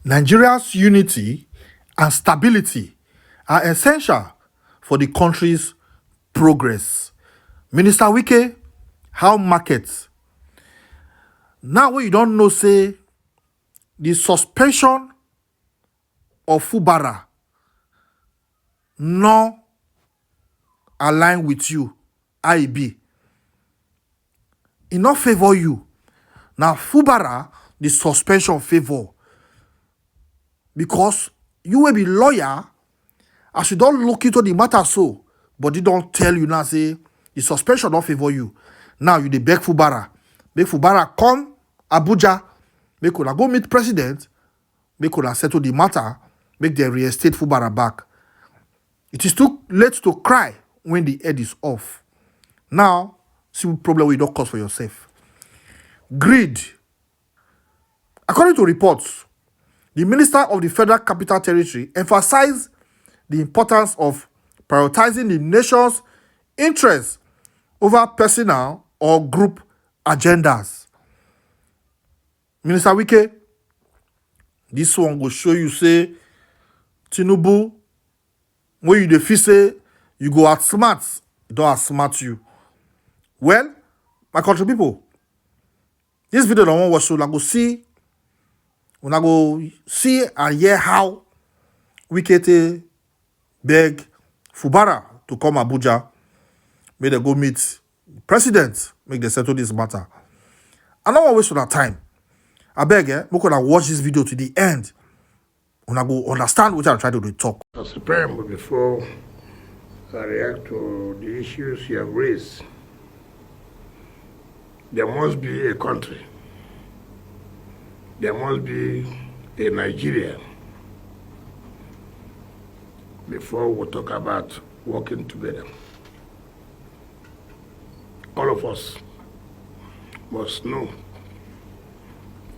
Nigeria's unity and stability are essential for the country's progress. Minister Wike, how markets? Now when you don't know, say, the suspension of Fübarä no align with you, IB. It not favor you. Now Fübarä, the suspension favor. Because you will be lawyer, as you don't look into the matter so, but they don't tell you now, say, the suspension don't favor you. Now you dey beg Fübarä. Make Fübarä come Abuja, make una go meet president, make una settle the matter, make them reinstate Fübarä back. It is too late to cry when the head is off. Now, see what problem you don't cause for yourself. Greed. According to reports, the Minister of the Federal Capital Territory emphasized the importance of prioritizing the nation's interests over personal or group agendas. Minister Wike, this one will show you, say, Tinübu, when you dey say you go outsmart, it don't outsmart you. Well, my country people, this video don't want watch, so I go see and hear how Wike beg Fübarä to come Abuja, make them go meet president, make them settle this matter. I don't want to waste on that time. I beg, we gonna watch this video to the end. When I go understand what I'm trying to talk. As Prime, before I react to the issues you have raised, there must be a country. There must be a Nigeria before we talk about working together. All of us must know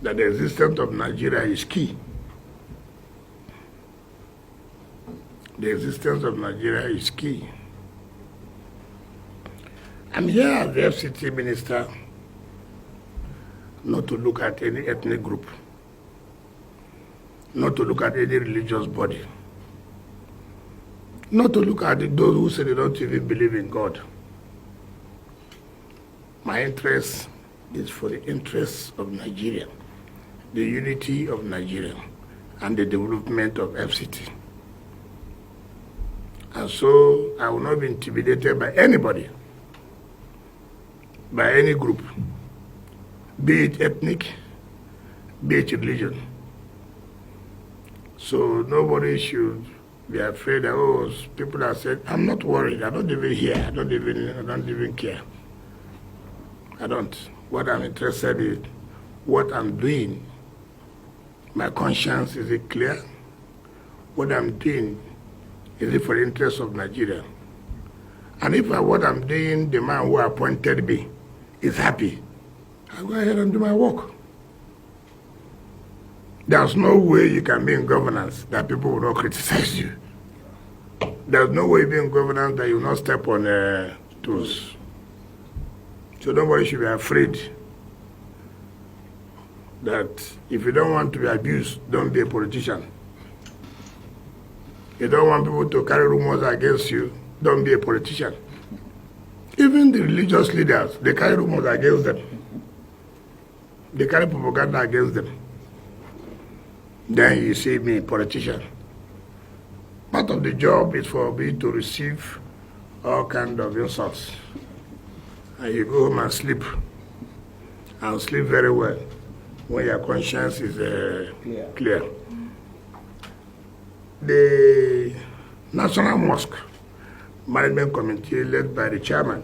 that the existence of Nigeria is key. The existence of Nigeria is key. I'm here as the FCT minister not to look at any ethnic group, not to look at any religious body, not to look at those who say they don't even believe in God. My interest is for the interests of Nigeria, the unity of Nigeria, and the development of FCT. And so I will not be intimidated by anybody, by any group, be it ethnic, be it religion. So nobody should be afraid that, oh, people are saying, I'm not worried, I don't even hear, I don't even care. I don't. What I'm interested in, what I'm doing, my conscience, is it clear? What I'm doing, is it for the interest of Nigeria? And if what I'm doing, the man who appointed me is happy, I'll go ahead and do my work. There's no way you can be in governance that people will not criticize you. There's no way you be in governance that you will not step on toes. So nobody should be afraid that if you don't want to be abused, don't be a politician. You don't want people to carry rumors against you, don't be a politician. Even the religious leaders, they carry rumors against them. They carry propaganda against them. Then you see me, politician. Part of the job is for me to receive all kinds of insults. And you go home and sleep very well when your conscience is clear. The National Mosque Management Committee, led by the chairman,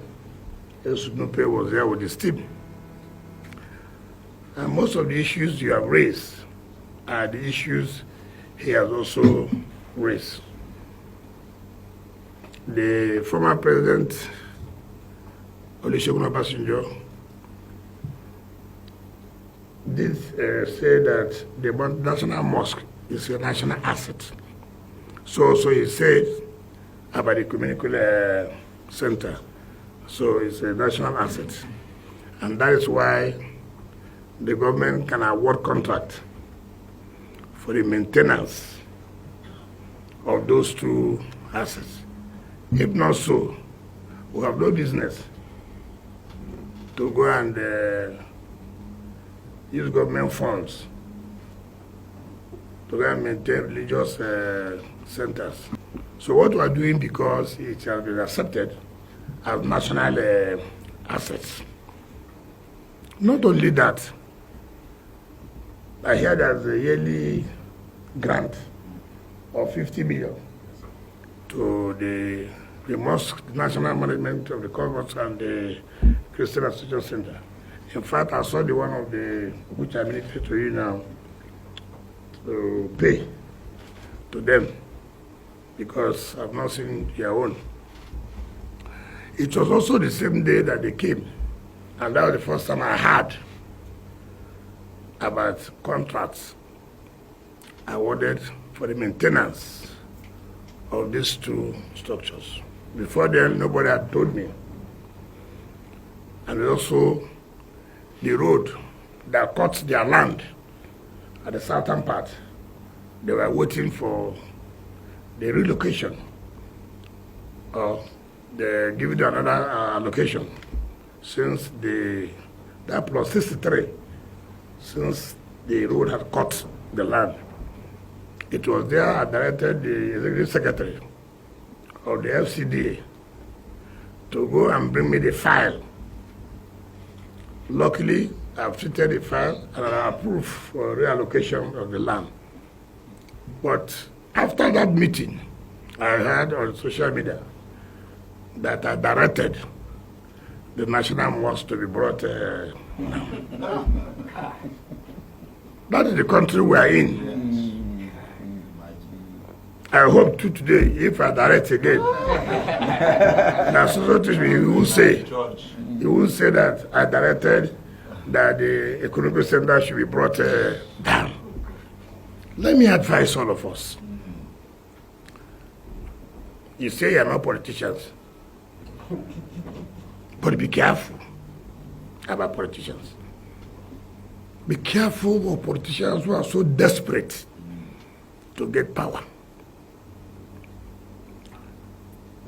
Tinübu, was there with his team. And most of the issues you have raised are the issues he has also raised. The former president, Olusegun Obasanjo, did say that the National Mosque is a national asset. So he said about the community center. So it's a national asset. And that is why the government can award contract for the maintenance of those two assets. If not so, we have no business to go and use government funds to go and maintain religious centers. So what we are doing, because it has been accepted as national assets. Not only that, I hear there's a yearly grant of 50 million to the mosque, the national management of the convents and the Christian Association Center. In fact, I saw the one of the, which I minister to you now, to pay to them, because I've not seen their own. It was also the same day that they came, and that was the first time I heard about contracts awarded for the maintenance of these two structures. Before then, nobody had told me. And also the road that cuts their land at the southern part, they were waiting for the relocation, or they give it another allocation, since that plus 63, since the road had cut the land. It was there I directed the executive secretary of the FCDA to go and bring me the file. Luckily, I've treated the file and I approved for reallocation of the land. But after that meeting, I heard on social media that I directed the National Mosque to be brought down. That is the country we are in. I hope to today, if I direct again, you will say that I directed that the economic center should be brought down. Let me advise all of us. You say you're not politicians, but be careful about politicians. Be careful of politicians who are so desperate to get power.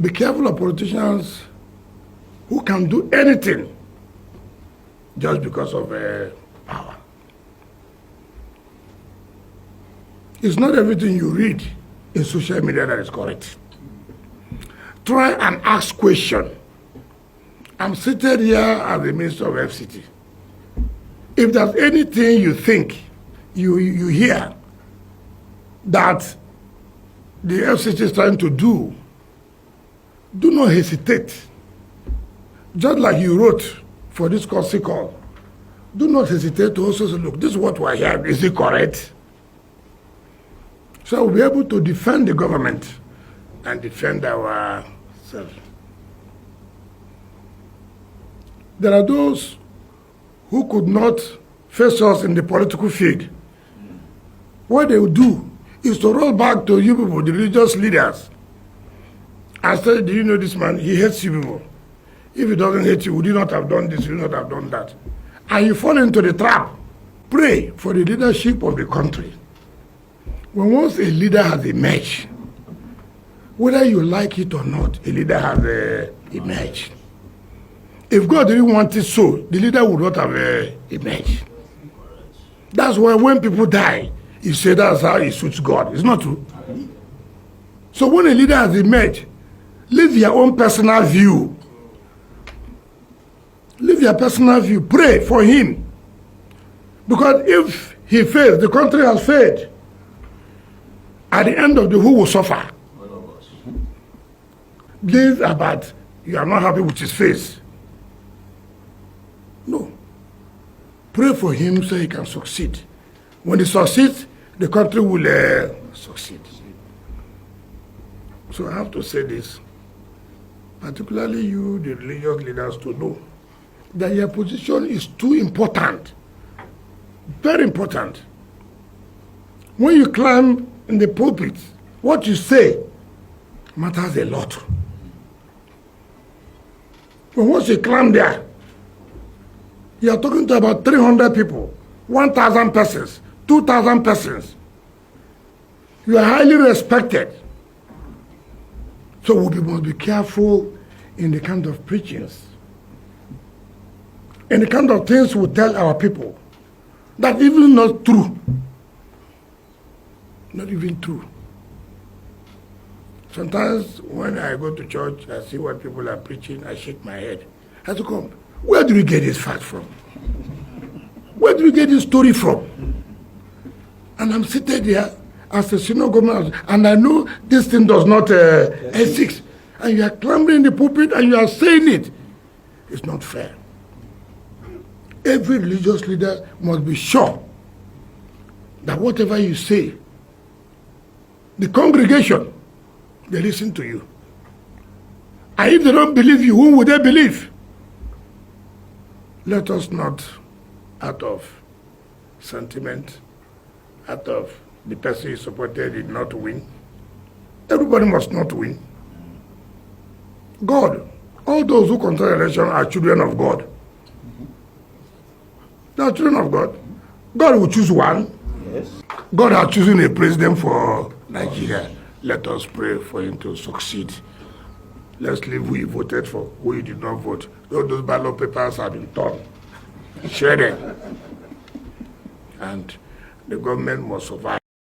Be careful of politicians who can do anything just because of power. It's not everything you read in social media that is correct. Try and ask questions. I'm seated here as the Minister of FCT. If there's anything you think, you hear that the FCT is trying to do not hesitate. Just like you wrote for this courtesy call, do not hesitate to also say, look, this is what we're hearing. Is it correct? So we'll be able to defend the government and defend ourselves. There are those who could not face us in the political field. What they will do is to roll back to you people, the religious leaders, and say, do you know this man? He hates you people. If he doesn't hate you, would you not have done this? Would you not have done that? And you fall into the trap. Pray for the leadership of the country. When once a leader has emerged, whether you like it or not, a leader has emerged. If God didn't want it so, the leader would not have emerged. That's why when people die, you say that's how it suits God. It's not true. So when a leader has emerged, live your own personal view. Live your personal view. Pray for him. Because if he fails, the country has failed. At the end of the who will suffer? Live about you are not happy with his face. No. Pray for him so he can succeed. When he succeeds, the country will succeed. So I have to say this, particularly you, the religious leaders, to know that your position is too important, very important. When you climb in the pulpit, what you say matters a lot. But once you climb there, you are talking to about 300 people, 1,000 persons, 2,000 persons. You are highly respected. So we must be careful in the kind of preachings, in the kind of things we tell our people that even not true. Not even true. Sometimes when I go to church, I see what people are preaching, I shake my head. I say, come, where do we get this fact from? Where do we get this story from? And I'm seated there as a senior government, and I know this thing does not exist. And you are clambering the pulpit and you are saying it. It's not fair. Every religious leader must be sure that whatever you say, the congregation, they listen to you. And if they don't believe you, whom would they believe? Let us not, out of sentiment, out of the person you supported did not win. Everybody must not win. God, all those who control election are children of God. They are children of God. God will choose one. Yes. God has chosen a president for Nigeria. Let us pray for him to succeed. Let's leave who he voted for, who he did not vote. All those ballot papers have been torn, shredded. And the government must survive.